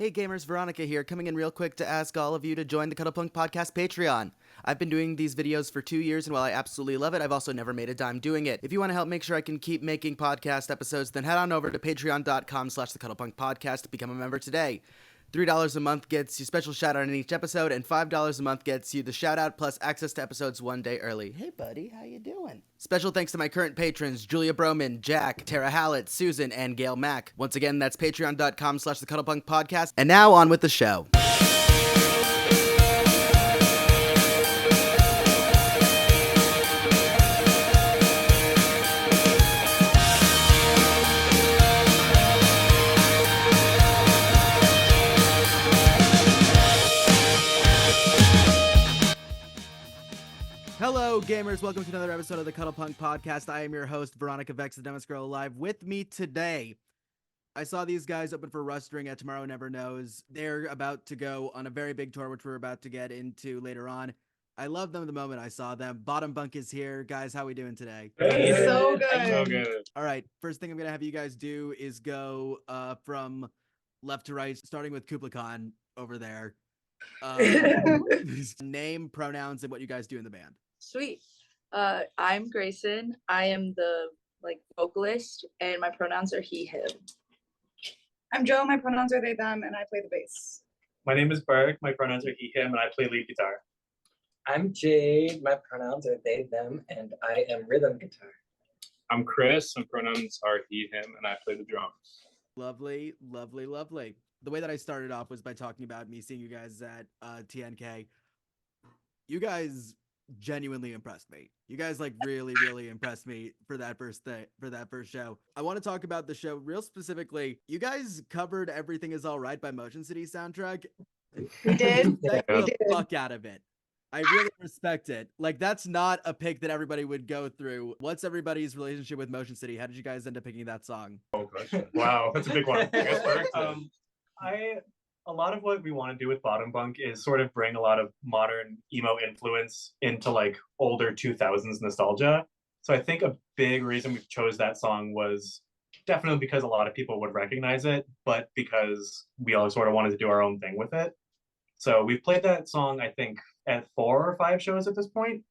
Hey gamers, Veronica here, coming in real quick to ask all of you to join the Cuddlepunk Podcast Patreon. I've been doing these videos for 2 years, and while I absolutely love it, I've also never made a dime doing it. If you want to help make sure I can keep making podcast episodes, then head on over to patreon.com/thecuddlepunkpodcast to become a member today. $3 a month gets you special shout out in each episode, and $5 a month gets you the shout out plus access to episodes 1 day early. Hey buddy, how you doing? Special thanks to my current patrons, Julia Broman, Jack, Tara Hallett, Susan, and Gail Mack. Once again, that's patreon.com/thecuddlepunkpodcast. And now on with the show. Hello, gamers. Welcome to another episode of the Cuddlepunk Podcast. I am your host, Veronica Vex, the Dumbest Girl Alive. With me today, I saw these guys open for Rustring at Tomorrow Never Knows. They're about to go on a very big tour, which we're about to get into later on. I loved them the moment I saw them. Bunk is here. Guys, how are we doing today? Hey. So good. So good. All right. First thing I'm going to have you guys do is go from left to right, starting with Cuddlepunk over there. Name, pronouns, and what you guys do in the band. Sweet. I'm Grayson. I am the vocalist, and my pronouns are he, him. I'm Joe. My pronouns are they, them, and I play the bass. My name is Bunk. My pronouns are he, him, and I play lead guitar. I'm Jade. My pronouns are they, them, and I am rhythm guitar. I'm Chris. My pronouns are he, him, and I play the drums. Lovely, lovely, lovely. The way that I started off was by talking about me seeing you guys at TNK. You guys genuinely impressed me. You guys really impressed me for that first show. I want to talk about the show real specifically. You guys covered Everything Is All Right by Motion City soundtrack. We did. The fuck out of it. I really respect it. That's not a pick that everybody would go through. What's everybody's relationship with Motion City? How did you guys end up picking that song? Oh gosh. Wow, that's a big one. I guess a lot of what we want to do with Bunk is sort of bring a lot of modern emo influence into older 2000s nostalgia. So I think a big reason we chose that song was definitely because a lot of people would recognize it, but because we all sort of wanted to do our own thing with it. So we've played that song, I think, at 4 or 5 shows at this point.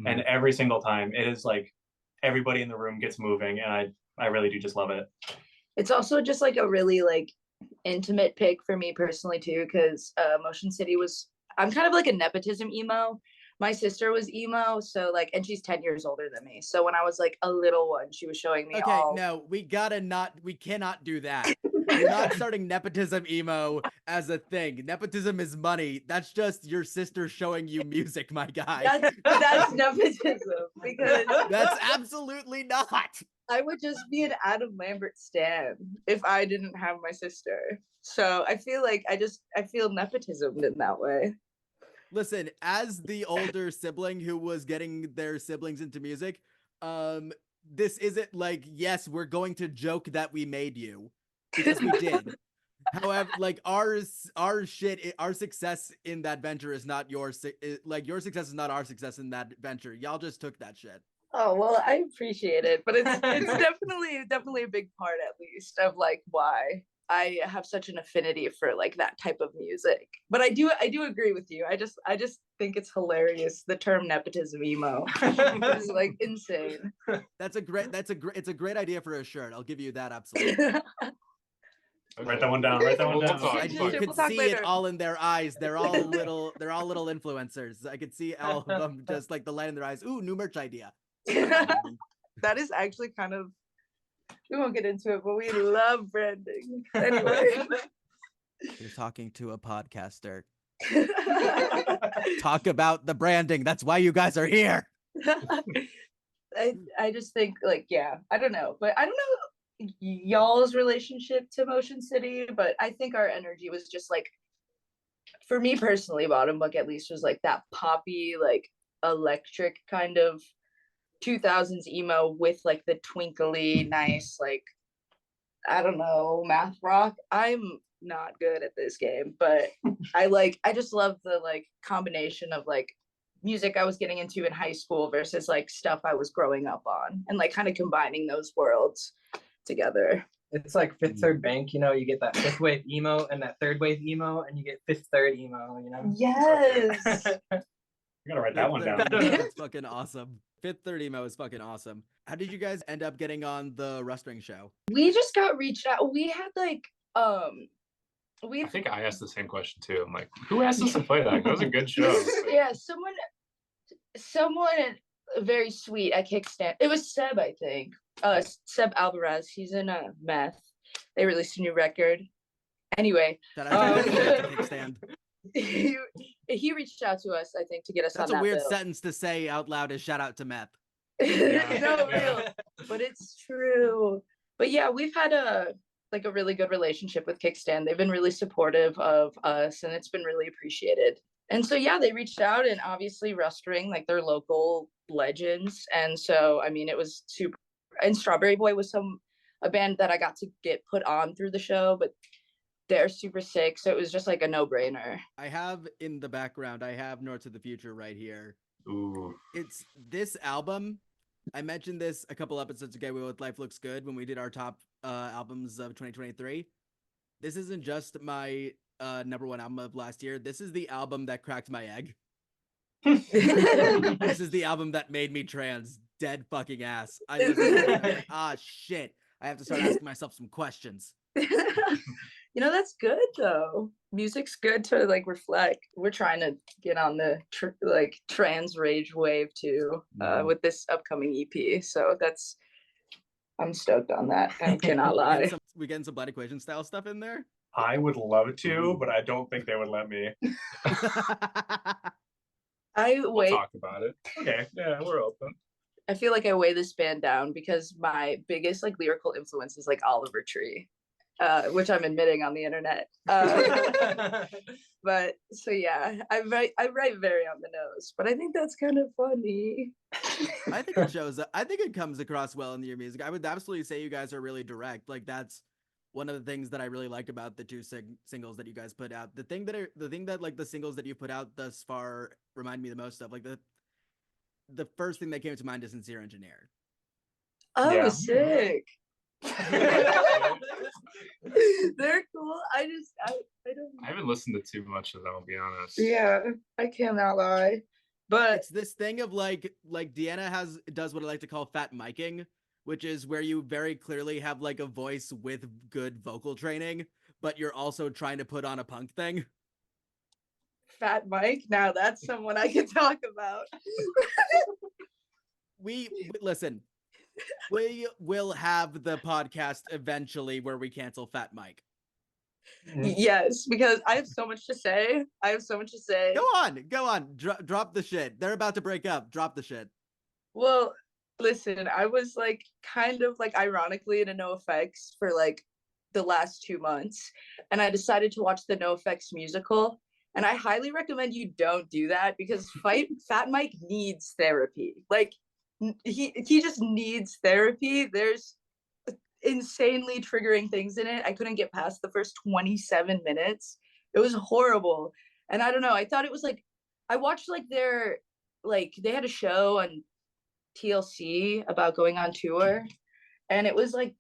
And every single time it is everybody in the room gets moving, and I really do just love it. It's also just a really intimate pick for me personally too, because Motion City I'm kind of a nepotism emo. My sister was emo, so and she's 10 years older than me. So when I was a little one, she was showing me no, we cannot do that. We're not starting nepotism emo as a thing. Nepotism is money. That's just your sister showing you music, my guy. That's nepotism, because that's absolutely not. I would just be an Adam Lambert stan if I didn't have my sister. So I feel I feel nepotism in that way. Listen, as the older sibling who was getting their siblings into music, this isn't yes, we're going to joke that we made you, because we did. However, our success in that venture is not your your success is not our success in that venture. Y'all just took that shit. Oh, well, I appreciate it, but it's definitely a big part, at least, of why I have such an affinity for that type of music. But I do agree with you. I just think it's hilarious. The term nepotism emo is insane. It's a great idea for a shirt. I'll give you that, absolutely. Write that one down. You could see it all in their eyes. They're all little influencers. I could see all of them just the light in their eyes. Ooh, new merch idea. That is actually kind of, we won't get into it, but we love branding. Anyway. You're talking to a podcaster. Talk about the branding. That's why you guys are here. I just think yeah, I don't know y'all's relationship to Motion City, but I think our energy was just for me personally, Bunk at least was that poppy, electric kind of 2000s emo with the twinkly, nice, I don't know, math rock. I'm not good at this game, but I just love the combination of music I was getting into in high school versus stuff I was growing up on, and kind of combining those worlds together. It's like fifth third bank, you know, you get that fifth wave emo and that third wave emo, and you get fifth third emo, you know. Yes. You gotta write that one down. That's fucking awesome. Fifth Third Emo is fucking awesome. How did you guys end up getting on the Rustring show? We just got reached out. We had like I we've think I asked the same question too. I'm like, who asked us to play that? That was a good show. yeah, someone very sweet at Kickstand. It was Seb, I think. Seb Alvarez. He's in Meth. They released a new record. Anyway, Shout out to Kickstand. he reached out to us, I think, to get us That's on a that weird bill. sentence to say out loud as shout out to Meth. No, real, but it's true. But yeah, we've had a really good relationship with Kickstand. They've been really supportive of us, and it's been really appreciated. And so yeah, they reached out, and obviously Rustring, like they're local legends, and so I mean it was super. And Strawberry Boy was a band that I got to get put on through the show, but they're super sick, so it was just like a no-brainer. I have in the background, I have North to the Future right here. Ooh. It's this album. I mentioned this a couple episodes ago with Life Looks Good when we did our top albums of 2023. This isn't just my number one album of last year. This is the album that cracked my egg. This is the album that made me trans. Dead fucking ass. I was like, ah, shit. I have to start asking myself some questions. You know, that's good though. Music's good to like reflect. We're trying to get on the trans rage wave too with this upcoming EP. So I'm stoked on that. I cannot lie. We getting some Blood Equation style stuff in there? I would love to, but I don't think they would let me. We'll talk about it. Okay, yeah, we're open. I feel like I weigh this band down because my biggest like lyrical influence is like Oliver Tree, which I'm admitting on the internet. But so yeah, I write very on the nose, but I think that's kind of funny. I think it shows. I think it comes across well in your music. I would absolutely say you guys are really direct. Like that's one of the things that I really like about the two singles that you guys put out. The thing that like the singles that you put out thus far remind me the most of, like the first thing that came to mind is Sincere Engineer. Oh, Yeah. sick. They're cool. I don't. I haven't listened to too much of them, I'll be honest. Yeah, I cannot lie. But It's this thing of like Deanna does what I like to call fat miking, which is where you very clearly have like a voice with good vocal training, but you're also trying to put on a punk thing. Fat Mike, now that's someone I can talk about. Listen. We will have the podcast eventually where we cancel Fat Mike. Yes, because I have so much to say. Go on. Drop the shit. They're about to break up. Drop the shit. Well, listen, I was like kind of like ironically in a NoFX for like the last 2 months, and I decided to watch the NoFX musical. And I highly recommend you don't do that because Fat Mike needs therapy. Like he just needs therapy. There's insanely triggering things in it. I couldn't get past the first 27 minutes. It was horrible. And I don't know, I thought it was like I watched like they had a show on TLC about going on tour, and it was like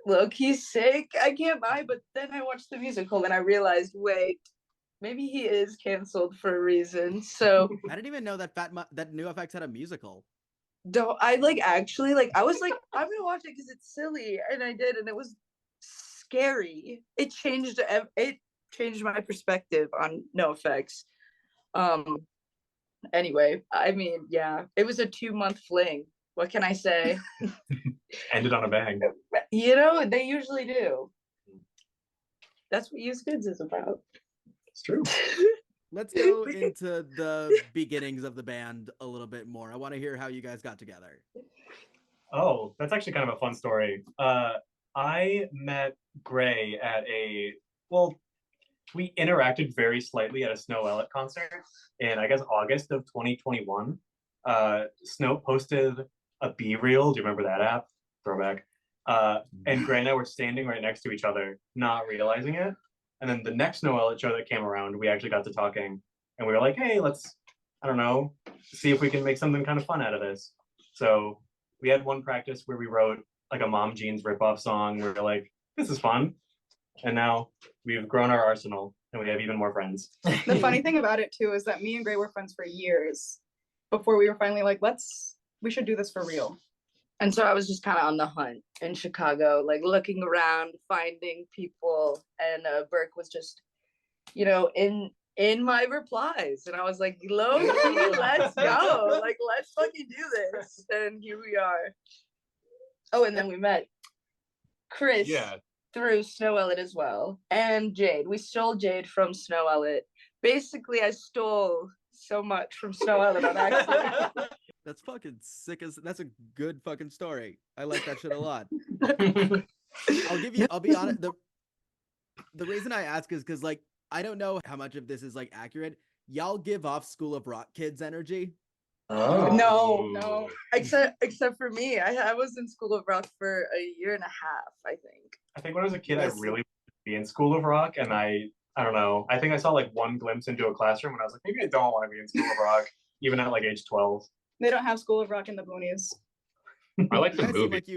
low-key sick. I can't lie, but then I watched the musical and I realized, wait, maybe he is canceled for a reason. So I didn't even know that that NoFX had a musical. don't I like actually like I was like I'm gonna watch it because it's silly, and I did, and it was scary. It changed my perspective on NoFX. Anyway, I mean, yeah, it was a 2-month fling. What can I say? Ended on a bang. You know, they usually do. That's what Used Goods is about. It's true. Let's go into the beginnings of the band a little bit more. I want to hear how you guys got together. Oh, that's actually kind of a fun story. I met Gray at we interacted very slightly at a Snow Elliott concert in, I guess, August of 2021. Snow posted a B-reel. Do you remember that app? Throwback. And Gray and I were standing right next to each other, not realizing it. And then the next Snow Elliott show that came around, we actually got to talking, and we were like, hey, let's, I don't know, see if we can make something kind of fun out of this. So we had one practice where we wrote like a Mom Jeans ripoff song. We were like, this is fun. And now we've grown our arsenal and we have even more friends. The funny thing about it too is that me and Gray were friends for years before we were finally like, we should do this for real. And so I was just kind of on the hunt in Chicago, like looking around, finding people, and Burke was just, in my replies, and I was like, low key, let's go, like let's fucking do this, and here we are. Oh, and then we met Chris through Snow Elliott as well, and Jade. We stole Jade from Snow Elliott. Basically, I stole so much from Snow Elliott on accident. That's fucking sick that's a good fucking story. I like that shit a lot. I'll be honest, the reason I ask is because like I don't know how much of this is like accurate. Y'all give off School of Rock kids energy. Oh. No. Except for me. I was in School of Rock for a year and a half, I think. I think when I was a kid, I really wanted to be in School of Rock, and I don't know. I think I saw like one glimpse into a classroom, and I was like, maybe I don't want to be in School of Rock, even at like age 12. They don't have School of Rock in the boonies. I like the You guys seem movie. like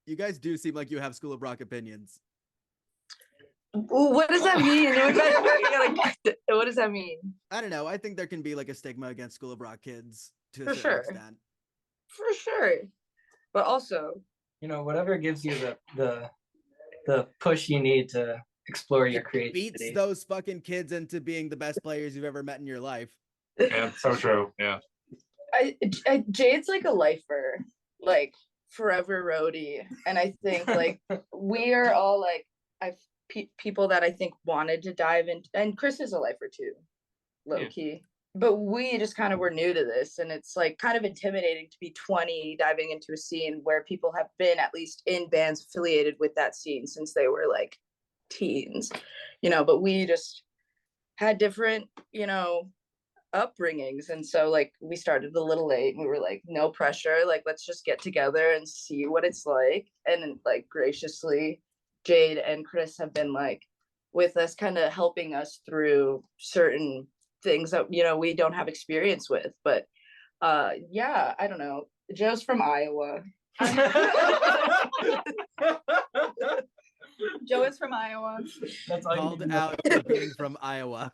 you guys do seem like you have School of Rock opinions. What does that mean? What does that mean? I don't know. I think there can be like a stigma against School of Rock kids to For a certain sure. extent. For sure. But also, Whatever gives you the push you need to explore your It creativity. beats those fucking kids into being the best players you've ever met in your life. Yeah, so true. Yeah. Jade's like a lifer, like forever roadie, and I think like we are all like people that I think wanted to dive in, and Chris is a lifer too, low key. But we just kind of were new to this, and it's like kind of intimidating to be 20 diving into a scene where people have been at least in bands affiliated with that scene since they were like teens, but we just had different, upbringings, and so like we started a little late, and we were like, no pressure, like let's just get together and see what it's like. And like graciously Jade and Chris have been like with us, kind of helping us through certain things that we don't have experience with. But yeah, I don't know, Joe's from Iowa. Joe is from Iowa. That's all you Called need to know. out for being from Iowa.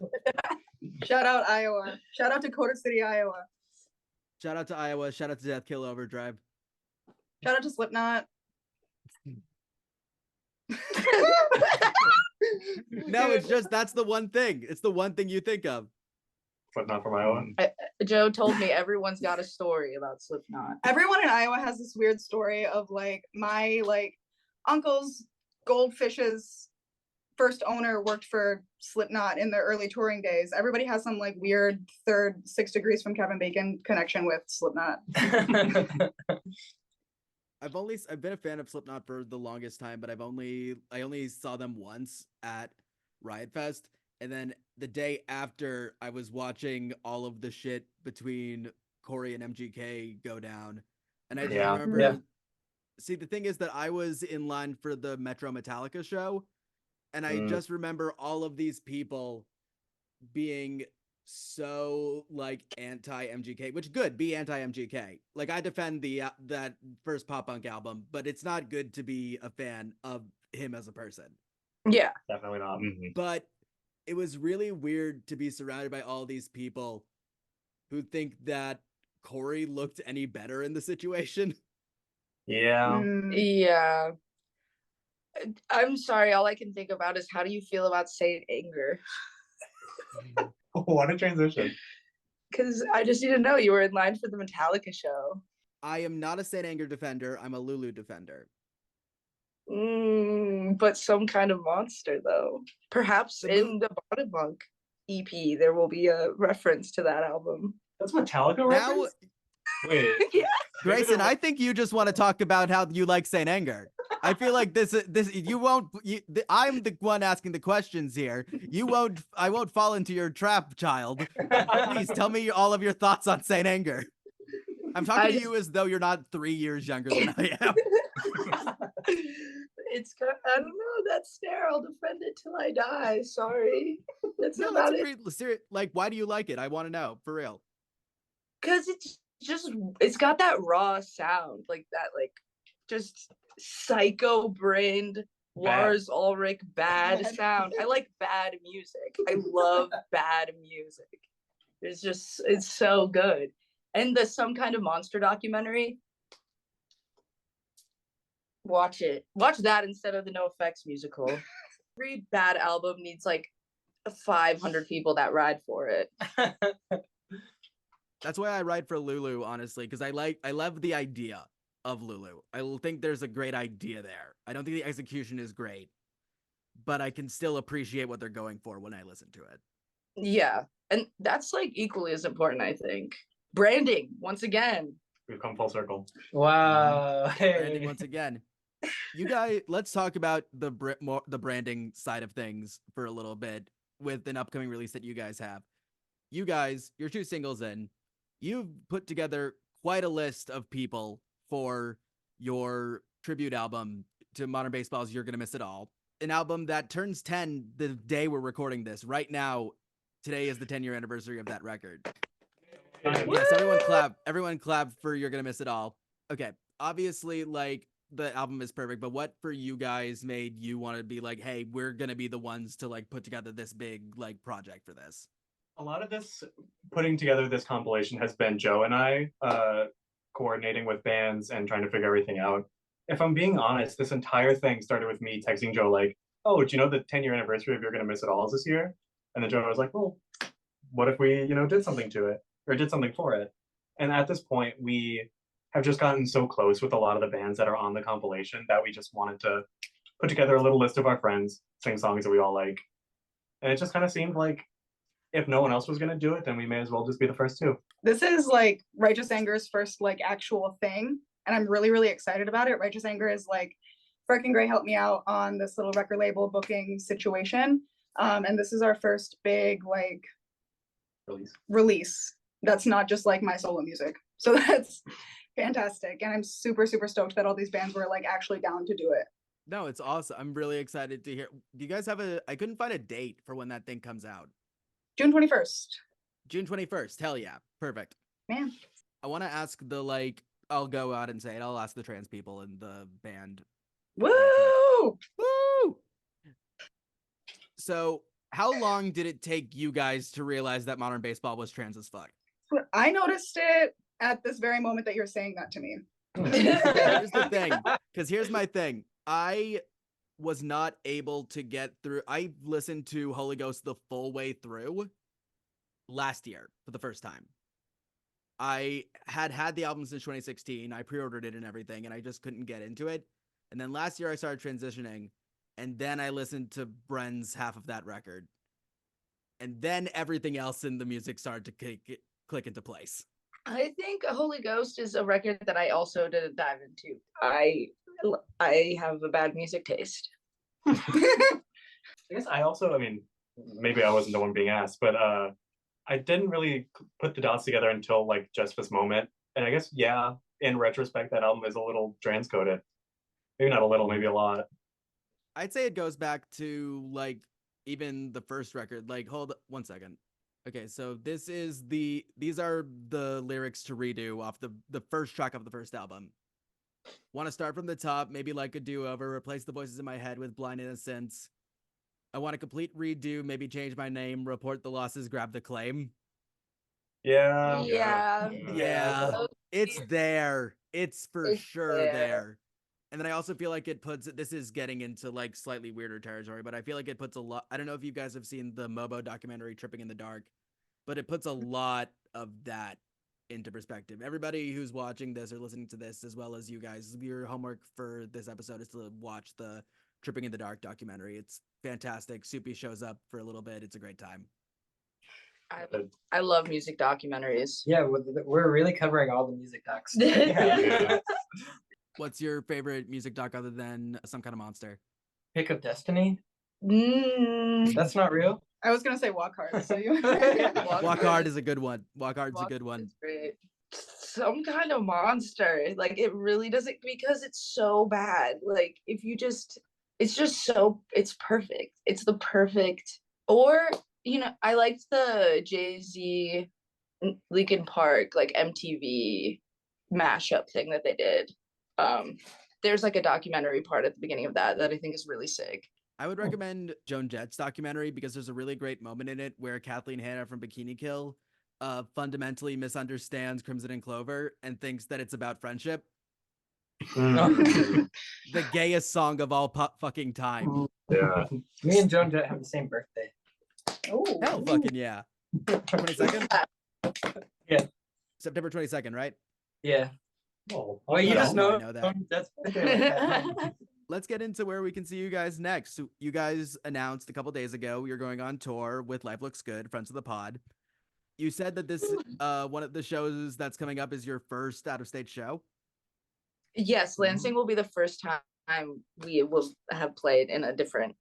Shout out Iowa. Shout out Dakota City, Iowa. Shout out to Iowa. Shout out to Death Kill Overdrive. Shout out to Slipknot. No, it's just that's the one thing. It's the one thing you think of. But not from Iowa. Joe told me everyone's got a story about Slipknot. Everyone in Iowa has this weird story of like my uncle's goldfish's first owner worked for Slipknot in their early touring days. Everybody has some like weird third 6 degrees from Kevin Bacon connection with Slipknot. I've been a fan of Slipknot for the longest time, but I only saw them once at Riot Fest, and then the day after I was watching all of the shit between Corey and MGK go down, and I just remember. Yeah. See, the thing is that I was in line for the Metro Metallica show, and I just remember all of these people being so like anti-MGK, which good, be anti-MGK. Like I defend that first pop punk album, but it's not good to be a fan of him as a person. Yeah, Definitely not. But it was really weird to be surrounded by all these people who think that Corey looked any better in the situation. Yeah. yeah. I'm sorry, all I can think about is how do you feel about Saint Anger? What a transition. Because I just need to know, you were in line for the Metallica show. I am not a Saint Anger defender. I'm a Lulu defender. But some kind of monster, though. Perhaps in the Cuddlepunk EP, there will be a reference to that album. That's Metallica reference? Wait. Yeah. Grayson, I think you just want to talk about how you like Saint Anger. I feel like I'm the one asking the questions here. I won't fall into your trap, child. Please tell me all of your thoughts on Saint Anger. I'm talking to you as though you're not 3 years younger than I am. I don't know, that stare, I'll defend it till I die. Sorry. That's No, about that's it. pretty serious. Like, why do you like it? I want to know, for real. Because it's got that raw sound, like that, like just psycho brained Lars Ulrich, bad sound. I like bad music. I love bad music. It's so good. And the Some Kind of Monster documentary, watch it. Watch that instead of the No Effects musical. Every bad album needs like 500 people that ride for it. That's why I ride for Lulu, honestly, because I love the idea of Lulu. I think there's a great idea there. I don't think the execution is great, but I can still appreciate what they're going for when I listen to it. Yeah. And that's like equally as important, I think. Branding, once again. We've come full circle. Wow. Branding once again. You guys, let's talk about the branding side of things for a little bit with an upcoming release that you guys have. You guys, you're 2 singles in. You've put together quite a list of people for your tribute album to Modern Baseball's You're Gonna Miss It All. An album that turns 10 the day we're recording this. Right now, today is the 10-year anniversary of that record. Yes, everyone clap for You're Gonna Miss It All. Okay, obviously, like, the album is perfect, but what for you guys made you want to be like, hey, we're gonna be the ones to like put together this big like project for this? A lot of this putting together this compilation has been Joe and I coordinating with bands and trying to figure everything out. If I'm being honest, this entire thing started with me texting Joe like, oh, do you know the 10-year anniversary of You're Gonna Miss It All is this year? And then Joe was like, well, what if we, did something to it or did something for it? And at this point, we have just gotten so close with a lot of the bands that are on the compilation that we just wanted to put together a little list of our friends, sing songs that we all like. And it just kind of seemed like if no one else was going to do it, then we may as well just be the first two. This is like Righteous Anger's first like actual thing, and I'm really, really excited about it. Righteous Anger is like, Frick and Gray helped me out on this little record label booking situation. And this is our first big like release. That's not just like my solo music. So that's fantastic. And I'm super, super stoked that all these bands were like actually down to do it. No, it's awesome. I'm really excited to hear. Do you guys have I couldn't find a date for when that thing comes out. June 21st. June 21st. Hell yeah. Perfect. Man. I want to ask I'll go out and say it. I'll ask the trans people in the band. Woo! Woo! So, how long did it take you guys to realize that Modern Baseball was trans as fuck? I noticed it at this very moment that you're saying that to me. Here's the thing, because here's my thing. I was not able to get through. I listened to Holy Ghost the full way through last year for the first time. I had the album since 2016. I pre-ordered it and everything, and I just couldn't get into it. And then last year I started transitioning, and then I listened to Bren's half of that record. And then everything else in the music started to click into place. I think Holy Ghost is a record that I also didn't dive into. I have a bad music taste. I guess maybe I wasn't the one being asked, but I didn't really put the dots together until like just this moment. And I guess, yeah, in retrospect, that album is a little transcoded. Maybe not a little, maybe a lot. I'd say it goes back to like even the first record. Like, hold 1 second. Okay, so these are the lyrics to Redo off the first track of the first album. Want to start from the top, maybe like a do-over, replace the voices in my head with blind innocence. I want a complete redo, maybe change my name, report the losses, grab the claim. Yeah. It's there. It's for sure there. And then I also feel like this is getting into like slightly weirder territory, but I feel like it puts a lot. I don't know if you guys have seen the MOBO documentary Tripping in the Dark, but it puts a lot of that into perspective. Everybody who's watching this or listening to this, as well as you guys, your homework for this episode is to watch the Tripping in the Dark documentary. It's fantastic. Soupy shows up for a little bit. It's a great time. I love music documentaries. Yeah, we're really covering all the music docs. Yeah. What's your favorite music doc other than Some Kind of Monster? Pick of Destiny? Mm. That's not real? I was gonna say Walk Hard. So you Walk Hard is a good one. Walk Hard's a good one. It's great. Some Kind of Monster. Like it really doesn't, because it's so bad. Like if you just, it's perfect. It's the perfect. Or I liked the Jay-Z Linkin Park like MTV mashup thing that they did. there's like a documentary part at the beginning of that I think is really sick. I would recommend Joan Jett's documentary because there's a really great moment in it where Kathleen Hanna from Bikini Kill fundamentally misunderstands Crimson and Clover and thinks that it's about friendship. The gayest song of all fucking time. Yeah. Me and Joan Jett have the same birthday. Oh, Hell fucking yeah. 22nd? Yeah. September 22nd, right? Yeah. Oh, Well, you Yeah, just I know, know that. That's birthday like that. Let's get into where we can see you guys next. So you guys announced a couple days ago you're going on tour with Life Looks Good, Friends of the Pod. You said that this one of the shows that's coming up is your first out-of-state show. yes, Lansing will be the first time we will have played in a different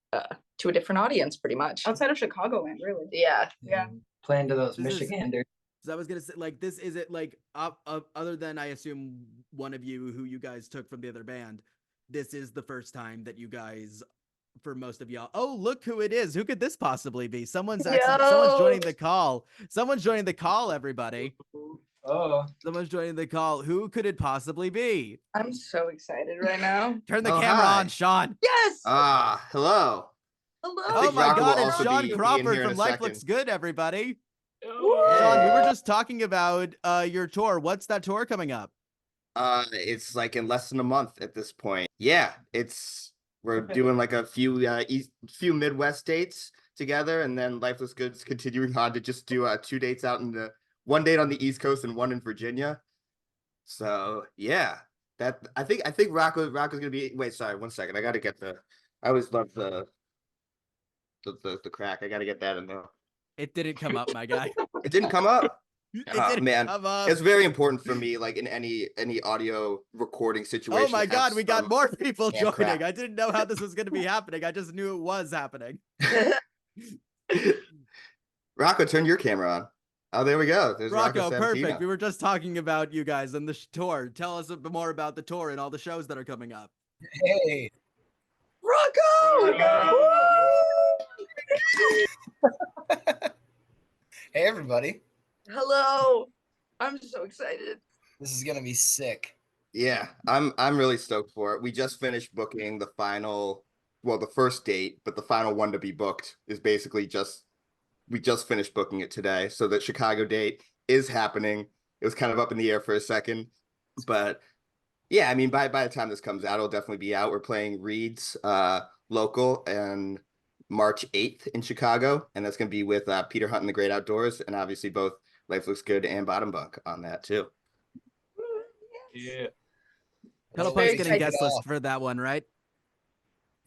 to a different audience pretty much. Outside of Chicagoland, really. Yeah. Yeah. Playing to those This is- Michiganders. So I was gonna say, like, this is it. Like, other than I assume one of you who you guys took from the other band, this is the first time that you guys, for most of y'all. Oh, look who it is! Who could this possibly be? Someone's joining the call. Someone's joining the call. Everybody, Oh, someone's joining the call. Who could it possibly be? I'm so excited right now. Turn the Oh, camera hi. on, Sean. Yes. Hello. Hello. Oh think my Rocco God! will It's also Sean be in Crawford here in from a Life second. Looks Good. Everybody. Oh, Sean, we were Hey. just talking about your tour. What's that tour coming up? It's like in less than a month at this point. Yeah, we're doing like a few few Midwest dates together, and then Lifeless Goods continuing on to just do 2 dates out one date on the East Coast and one in Virginia. So yeah, that I think Rocco's gonna be. Wait, sorry, 1 second. I gotta get I always love the crack. I gotta get that in there. It didn't come up, my guy. It didn't come up. It Oh, didn't man. come up. It's very important for me, like in any audio recording situation. Oh my to have God, we got some- more people Yeah, joining. crap. I didn't know how this was going to be happening. I just knew it was happening. Rocco, turn your camera on. Oh, there we go. There's Rocco, Rocco perfect. Sabatino. We were just talking about you guys and the tour. Tell us a bit more about the tour and all the shows that are coming up. Hey, Rocco. hey everybody. Hello. I'm so excited. This is gonna be sick. Yeah, I'm really stoked for it. We just finished booking the first date, but the final one to be booked is basically we just finished booking it today. So the Chicago date is happening. It was kind of up in the air for a second, but yeah, I mean, by the time this comes out, it'll definitely be out. We're playing Reed's local and March 8th in Chicago, and that's going to be with Peter Hunt and the Great Outdoors, and obviously both Life Looks Good and Bottom Bunk on that too. yeah. Cuddlepunk's very getting excited. guest list for that one, right?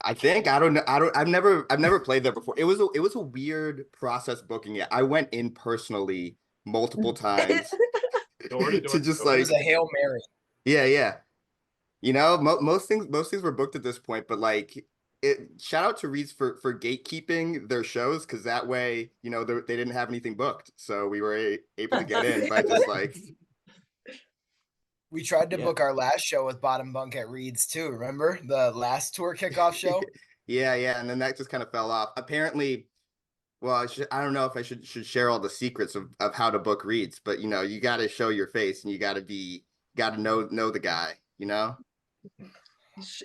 I think I don't know. I've never played there before. It was a weird process booking it. I went in personally multiple times Door to to just door. It like was a Hail Mary. yeah. You know, most things were booked at this point, but like shout out to Reeds for gatekeeping their shows, because that way, you know, they didn't have anything booked, so we were able to get in by just like We tried to Yeah. book our last show with Bottom Bunk at Reed's too. Remember the last tour kickoff show? yeah, and then that just kind of fell off. Apparently, well, I don't know if I should share all the secrets of how to book Reeds, but you know, you got to show your face and you got to know the guy, you know.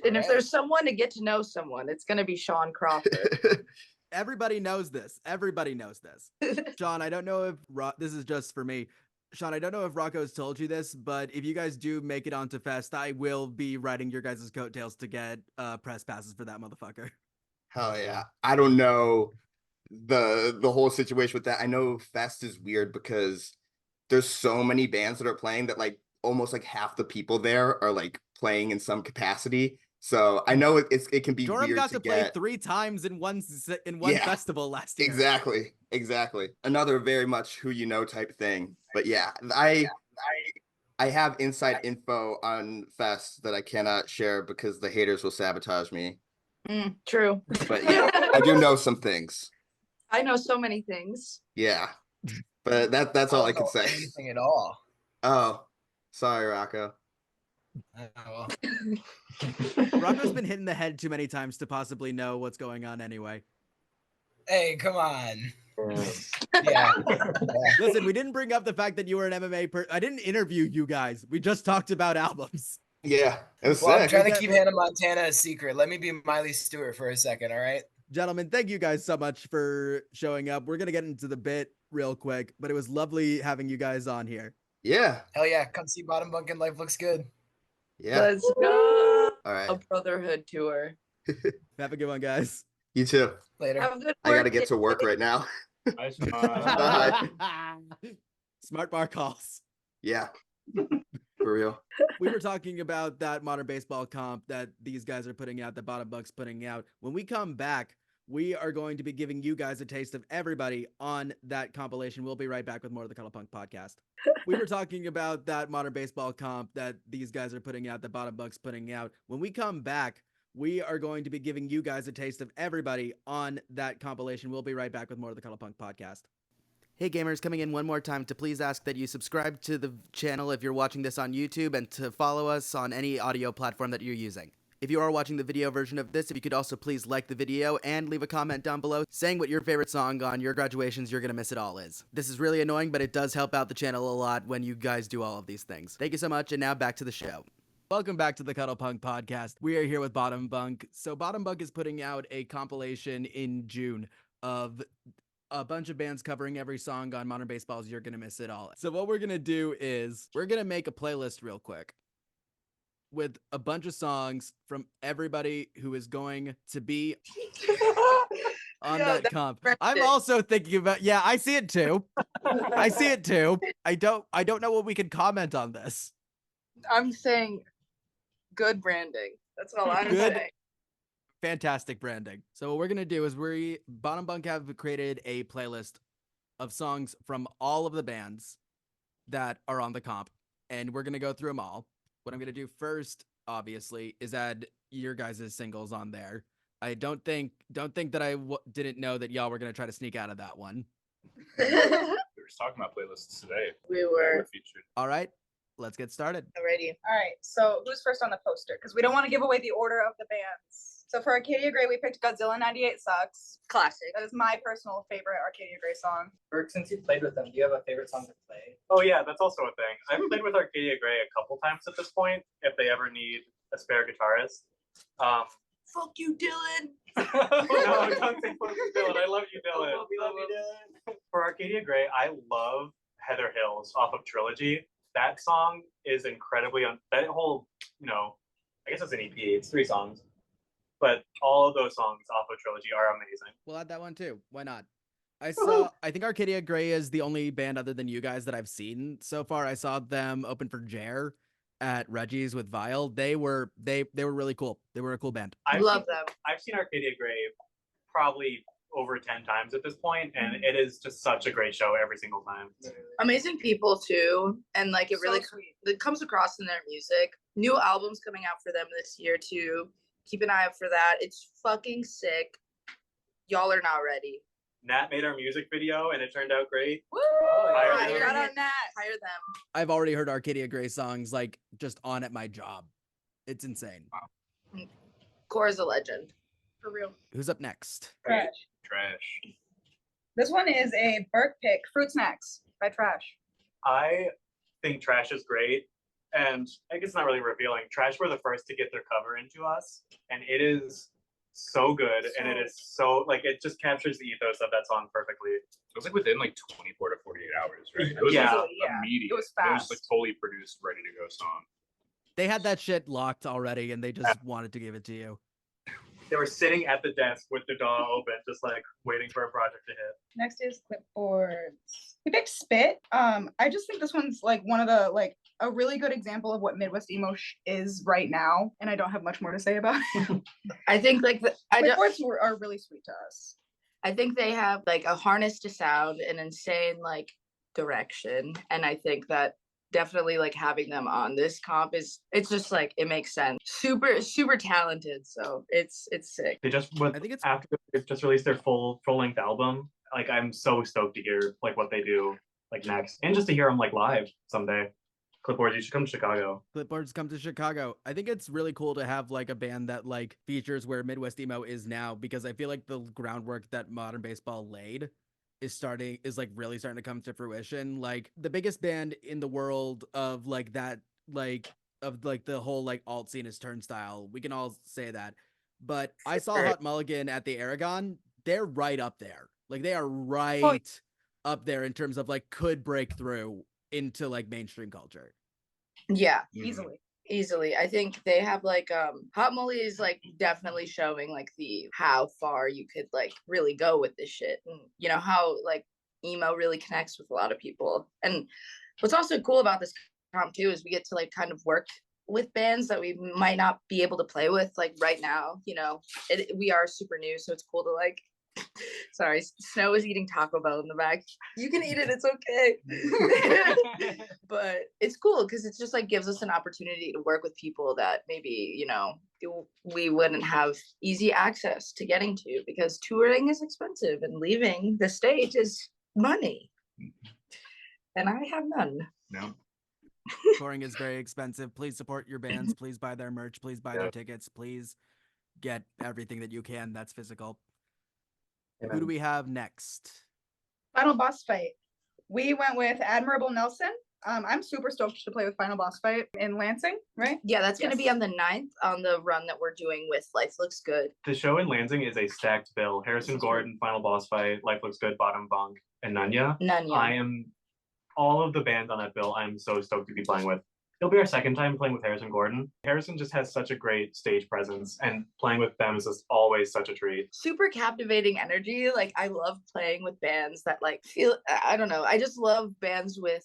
And if there's someone to get to know someone, it's gonna be Sean Crawford. Everybody knows this. Everybody knows this. Sean, I don't know if this is just for me. Sean, I don't know if Rocco's told you this, but if you guys do make it onto Fest, I will be riding your guys' coattails to get press passes for that motherfucker. Hell yeah. I don't know the whole situation with that. I know Fest is weird because there's so many bands that are playing that like almost like half the people there are like playing in some capacity. So I know it can be Durham weird got to to play get 3 times in one Yeah, festival last year. exactly. Another very much who you know type thing. But yeah, I have inside info on Fest that I cannot share because the haters will sabotage me. True. But yeah, I do know some things. I know so many things. Yeah. But that's all I can don't know say. anything at all. Oh, sorry, Rocco. Oh, well. Rocco's been hit in the head too many times to possibly know what's going on anyway. Hey, come on. Yeah. Yeah. Listen, we didn't bring up the fact that you were an MMA I didn't interview you guys. We just talked about albums. Yeah, it was Well, I'm sick. trying to keep Hannah Montana a secret. Let me be Miley Stewart for a second, all right? Gentlemen, thank you guys so much for showing up. We're going to get into the bit real quick, but it was lovely having you guys on here. Yeah. Hell yeah, come see Bottom Bunk and Life Looks Good. Yeah. Let's go. All right. A brotherhood tour. Have a good one, guys. You too. Later. Have a good I gotta work get to work day. right now. Nice. Bye. Smart bar calls. Yeah. For real. We were talking about that modern baseball comp that these guys are putting out, that Bottom Bunk's putting out. When we come back, we are going to be giving you guys a taste of everybody on that compilation. We'll be right back with more of the Cuddlepunk podcast. We were talking about that modern baseball comp that these guys are putting out, that Bottom Bunk's putting out. When we come back, we are going to be giving you guys a taste of everybody on that compilation. We'll be right back with more of the Cuddlepunk podcast. Hey gamers, coming in one more time to please ask that you subscribe to the channel if you're watching this on YouTube and to follow us on any audio platform that you're using. If you are watching the video version of this, if you could also please like the video and leave a comment down below saying what your favorite song on your graduations You're Gonna Miss It All is. This is really annoying, but it does help out the channel a lot when you guys do all of these things. Thank you so much, and now back to the show. Welcome back to the Cuddlepunk podcast. We are here with Bottom Bunk. So Bottom Bunk is putting out a compilation in June of a bunch of bands covering every song on Modern Baseball's You're Gonna Miss It All. So what we're gonna do is we're gonna make a playlist real quick with a bunch of songs from everybody who is going to be on that comp. I'm also thinking about, yeah, I see it too. I see it too. I don't know what we can comment on this. I'm saying good branding. That's all I'm Good. saying. Fantastic branding. So what we're gonna do is Bottom Bunk have created a playlist of songs from all of the bands that are on the comp, and we're gonna go through them all. What I'm gonna do first, obviously, is add your guys' singles on there. I don't think that I didn't know that y'all were gonna try to sneak out of that one. We were talking about playlists today. We that were featured. All right, let's get started. Alrighty. All right. So who's first on the poster? Because we don't want to give away the order of the bands. So for Arcadia Grey, we picked Godzilla 98 Sucks. classic. That is my personal favorite Arcadia Grey song. Burke, since you played with them, do you have a favorite song to play? Oh yeah, that's also a thing. I've played with Arcadia Grey a couple times at this point, if they ever need a spare guitarist. Fuck you, Dylan. No, don't say fuck you, Dylan. I love you, Dylan. We love you, Dylan. For Arcadia Grey, I love Heather Hills off of Trilogy. That song is incredibly that whole, I guess it's an EP, it's 3 songs. But all of those songs off of Trilogy are amazing. We'll add that one too. Why not? I think Arcadia Grey is the only band other than you guys that I've seen so far. I saw them open for Jer at Reggie's with Vile. They were really cool. They were a cool band. I love them. I've seen Arcadia Grey probably over 10 times at this point, and it is just such a great show every single time. Amazing people too, and like it So really sweet. it comes across in their music. New albums coming out for them this year too. Keep an eye out for that. It's fucking sick. Y'all are not ready. Nat made our music video, and it turned out great. Woo! Hire Hire them. them. Hire them. I've already heard Arcadia Grey songs like just on at my job. It's insane. Cora's a legend. For real. Who's up next? Trash. Trash. This one is a Burke pick, Fruit Snacks by Trash. I think Trash is great, and I guess it's not really revealing. Trash were the first to get their cover into us, and it is so good, and it is so, it just captures the ethos of that song perfectly. It was like within 24 to 48 hours, right? It was Yeah. immediate. It was It was fast. totally produced, ready to go song. They had that shit locked already, and they just wanted to give it to you. They were sitting at the desk with the door open, just waiting for a project to hit. Next is Clipboards. We picked Spit. I just think this one's one of the a really good example of what Midwest emo is right now, and I don't have much more to say about it. I think Clipboards are really sweet to us. I think they have a harness to sound, an insane direction, and I think that definitely having them on this comp it's just it makes sense. Super talented, so it's sick. They just I think it's after they've just released their full length album. I'm so stoked to hear what they do next, and just to hear them live someday. Clipboards, you should come to Chicago. Clipboards come to Chicago. I think it's really cool to have a band that features where Midwest emo is now, because I feel like the groundwork that modern baseball laid is really starting to come to fruition. The biggest band in the world of that of like the whole like alt scene is turnstile. We can all say that. But I saw Sure. Hot Mulligan at the Aragon. They're right up there. Like they are right up there in terms of like could break through into like mainstream culture. Yeah, Easily. I think they have like Hot Molly is like definitely showing like the how far you could like really go with this shit, and you know how like emo really connects with a lot of people. And what's also cool about this comp too is we get to like kind of work with bands that we might not be able to play with like right now. You know, we are super new, so it's cool to like. Sorry, Snow is eating Taco Bell in the back. You can eat it, it's okay. But it's cool because it's just like gives us an opportunity to work with people that maybe, you know, we wouldn't have easy access to getting to because touring is expensive and leaving the state is money. And I have none. No. Touring is very expensive. Please support your bands. Please buy their merch. Please buy their tickets. Please get everything that you can that's physical. Who do we have next? Final boss fight. We went with Admirable Nelson. I'm super stoked to play with Final Boss Fight in Lansing, right? Yeah, that's going to be on the 9th on the run that we're doing with Life Looks Good. The show in Lansing is a stacked bill. Harrison Gordon, Final Boss Fight, Life Looks Good, Bottom Bunk, and Nunya. I am all of the bands on that bill. I'm so stoked to be playing with. It'll be our second time playing with Harrison Gordon. Harrison just has such a great stage presence, and playing with them is just always such a treat. Super captivating energy. Like I love playing with bands that like feel, I don't know. I just love bands with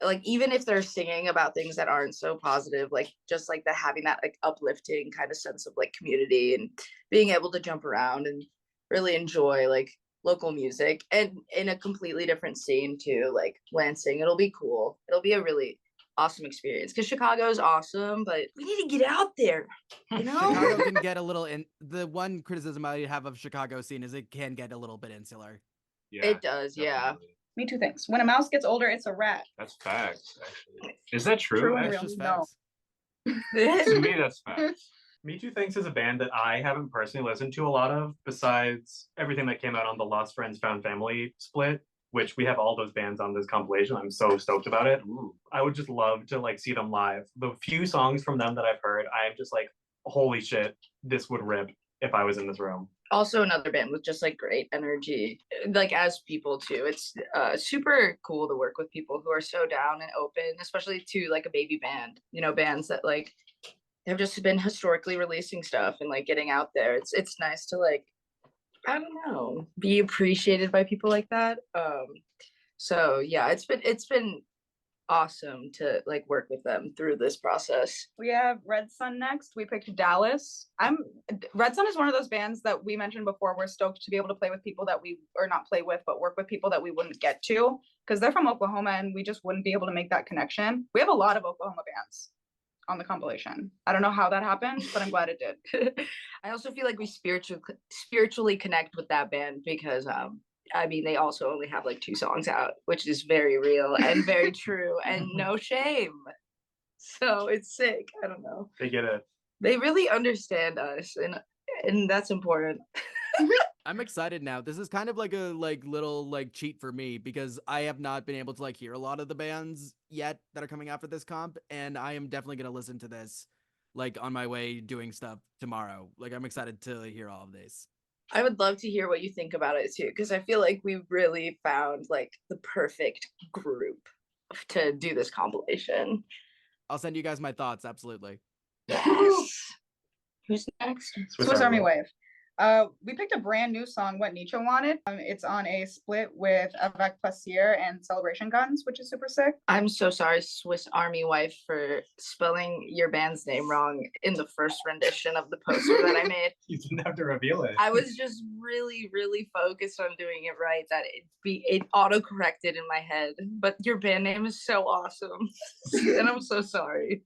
like, even if they're singing about things that aren't so positive, like just like the having that like uplifting kind of sense of like community and being able to jump around and really enjoy like local music and in a completely different scene too, like Lansing. It'll be cool. It'll be a really awesome experience because Chicago is awesome, but we need to get out there, you know. Chicago can get a little in. The one criticism I have of Chicago scene is it can get a little bit insular. Yeah, it does, definitely. Me too thinks. When a mouse gets older, it's a rat. That's facts, actually. Is that true? True and That's real. just No. facts. To me, that's facts. Me Too Thanks is a band that I haven't personally listened to a lot of, besides everything that came out on the Lost Friends Found Family split, which we have all those bands on this compilation. I'm so stoked about it. Ooh. I would just love to like see them live. The few songs from them that I've heard, I'm just like, holy shit, this would rip if I was in this room. Also another band with just like great energy, like as people too. It's super cool to work with people who are so down and open, especially to like a baby band, you know, bands that like have just been historically releasing stuff and like getting out there. It's nice to like, I don't know, be appreciated by people like that. So yeah, it's been awesome to like work with them through this process. We have Red Sun next. We picked Dallas. Red Sun is one of those bands that we mentioned before. We're stoked to be able to play with people that we, or not play with, but work with people that we wouldn't get to because they're from Oklahoma and we just wouldn't be able to make that connection. We have a lot of Oklahoma bands on the compilation. I don't know how that happened, but I'm glad it did. I also feel like we spiritually connect with that band because I mean, they also only have like 2 songs out, which is very real and very true and no shame. So it's sick. I don't know. They get it. They really understand us, and that's important. I'm excited now. This is kind of like a little cheat for me because I have not been able to like hear a lot of the bands yet that are coming out for this comp, and I am definitely gonna listen to this like on my way doing stuff tomorrow. Like I'm excited to hear all of this. I would love to hear what you think about it too, because I feel like we really found like the perfect group to do this compilation. I'll send you guys my thoughts. Absolutely. Yes. Who's next? Swiss Army Wave. We picked a brand new song, What Nietzsche Wanted. It's on a split with Avec Plaisir and Celebration Guns, which is super sick. I'm so sorry, Swiss Army Wife, for spelling your band's name wrong in the first rendition of the poster that I made. You didn't have to reveal it. I was just really, really focused on doing it right, that it auto-corrected in my head. But your band name is so awesome. And I'm so sorry.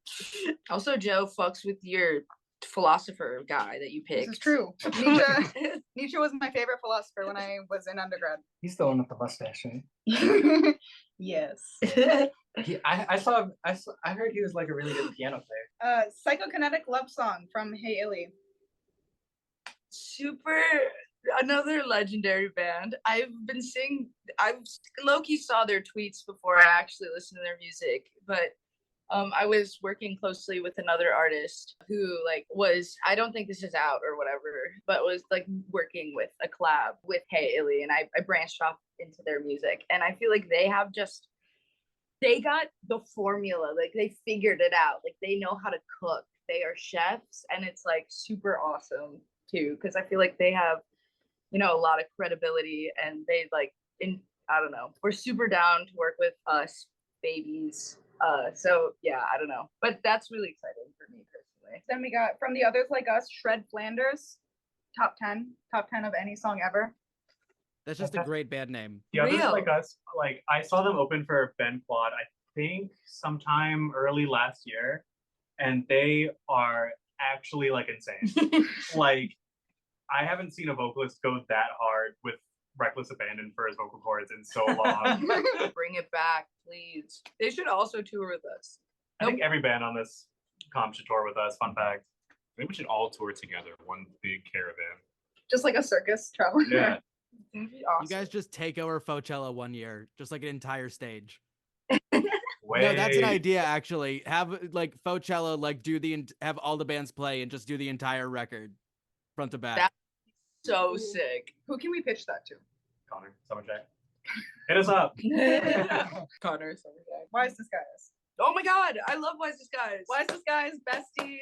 Also, Joe fucks with your philosopher guy that you picked. This is true. Nietzsche was my favorite philosopher when I was in undergrad. He's the one with the mustache, right? Yes. I heard he was like a really good piano player. Psychokinetic Love Song from Hey Illy. Super, another legendary band. I've low-key saw their tweets before I actually listened to their music, but I was working closely with another artist who like was, I don't think this is out or whatever, but was like working with a collab with Hey Illy, and I branched off into their music, and I feel like they got the formula, like they figured it out, like they know how to cook, they are chefs, and it's like super awesome too, because I feel like they have, you know, a lot of credibility, and they like I don't know, we're super down to work with us babies. So yeah, I don't know, but that's really exciting for me personally. Then we got from the others like us, Shred Flanders, top 10 of any song ever. That's just a great band name. The others Real. like us, like I saw them open for Ben Quad, I think sometime early last year, and they are actually like insane. Like I haven't seen a vocalist go that hard with reckless abandon for his vocal cords in so long. Bring it back, please. They should also tour with us. I think every band on this comp should tour with us. Fun fact. Maybe we should all tour together, one big caravan. Just like a circus traveler. Yeah. It'd be awesome. You guys just take over Coachella one year, just like an entire stage. Wait. No, that's an idea actually. Have like Coachella like have all the bands play and just do the entire record, front to back. That's so sick. Who can we pitch that to? Connor, Summer Jack. Hit us up. Connor, Summertime. Why is this guys? Oh my god, I love Wise Disguise. Why is this guys? Besties.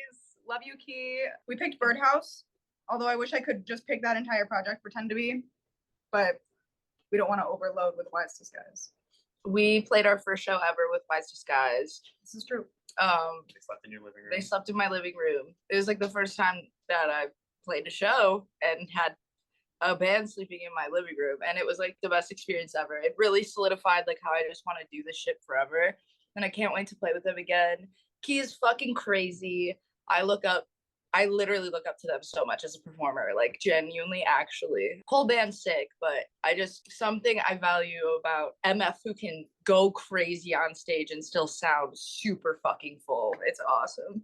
Love you, Key. We picked Birdhouse, although I wish I could just pick that entire project, pretend to be, but we don't want to overload with Wise Disguise. We played our first show ever with Wise Disguise. This is true. They slept in your living room. They slept in my living room. It was like the first time that I played a show and had a band sleeping in my living room, and it was like the best experience ever. It really solidified like how I just want to do this shit forever, and I can't wait to play with them again. Key is fucking crazy. I literally look up to them so much as a performer, like genuinely, actually. Whole band's sick, but something I value about MF, who can go crazy on stage and still sound super fucking full. It's awesome.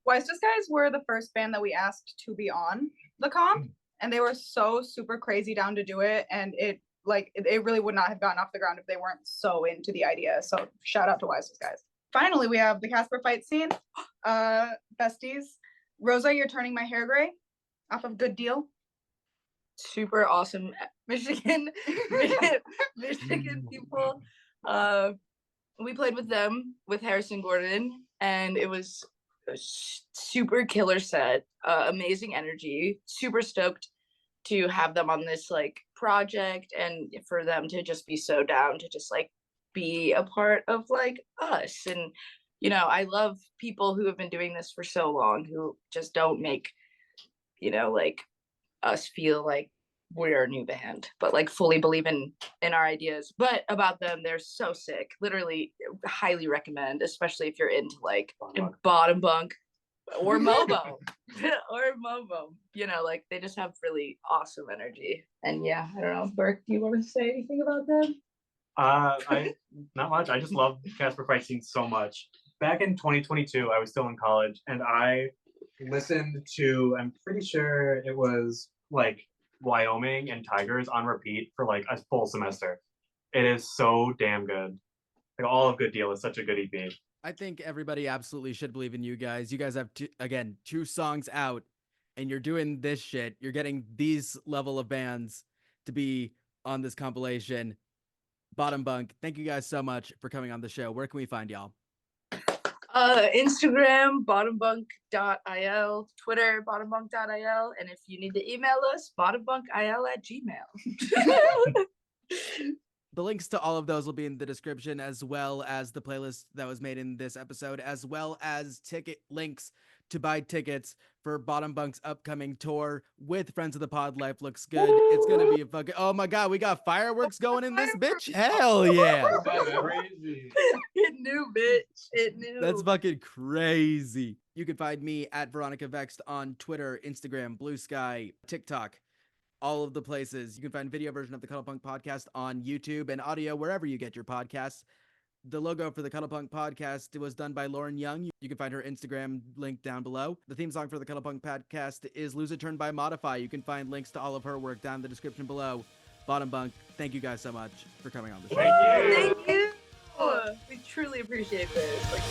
Wise Disguise were the first band that we asked to be on the comp, and they were so super crazy down to do it, and it really would not have gotten off the ground if they weren't so into the idea. So shout out to Wise Disguise. Finally, we have the Casper fight scene. Besties. Rosa, You're Turning My Hair Gray off of Good Deal. Super awesome Michigan people. We played with them with Harrison Gordon, and it was a super killer set. Amazing energy. Super stoked to have them on this like project, and for them to just be so down to just like be a part of like us. And you know, I love people who have been doing this for so long, who just don't make, you know, like us feel like we're a new band, but like fully believe in our ideas. But about them, they're so sick. Literally, highly recommend, especially if you're into like Bottom Bunk or MOBO or MOBO. You know, like they just have really awesome energy. And yeah, I don't know, Burke, do you want to say anything about them? I not much. I just love Casper fight scene so much. Back in 2022, I was still in college, and I listened to, I'm pretty sure it was like Wyoming and Tigers on repeat for like a full semester. It is so damn good. Like all of Good Deal is such a good EP. I think everybody absolutely should believe in you guys. You guys have two songs out, and you're doing this shit. You're getting these level of bands to be on this compilation. Bottom Bunk, thank you guys so much for coming on the show. Where can we find y'all? Instagram, bottombunk.il, Twitter, bottombunk.il, and if you need to email us, bottombunkil@gmail. The links to all of those will be in the description, as well as the playlist that was made in this episode, as well as ticket links to buy tickets for Bottom Bunk's upcoming tour with Friends of the Pod. Life Looks Good. It's gonna be a fucking, oh my god, we got fireworks going in this bitch. Hell yeah. That's crazy. It knew, bitch. It knew. That's fucking crazy. You can find me at Veronica Vext on Twitter, Instagram, Blue Sky, TikTok, all of the places. You can find video version of the Cuddlepunk podcast on YouTube and audio wherever you get your podcasts. The logo for the Cuddlepunk podcast was done by Lauren Young. You can find her Instagram link down below. The theme song for the Cuddlepunk podcast is Lose a Turn by Modify. You can find links to all of her work down in the description below. Bottom Bunk, thank you guys so much for coming on the show. Thank you. Thank you. We truly appreciate this. Like,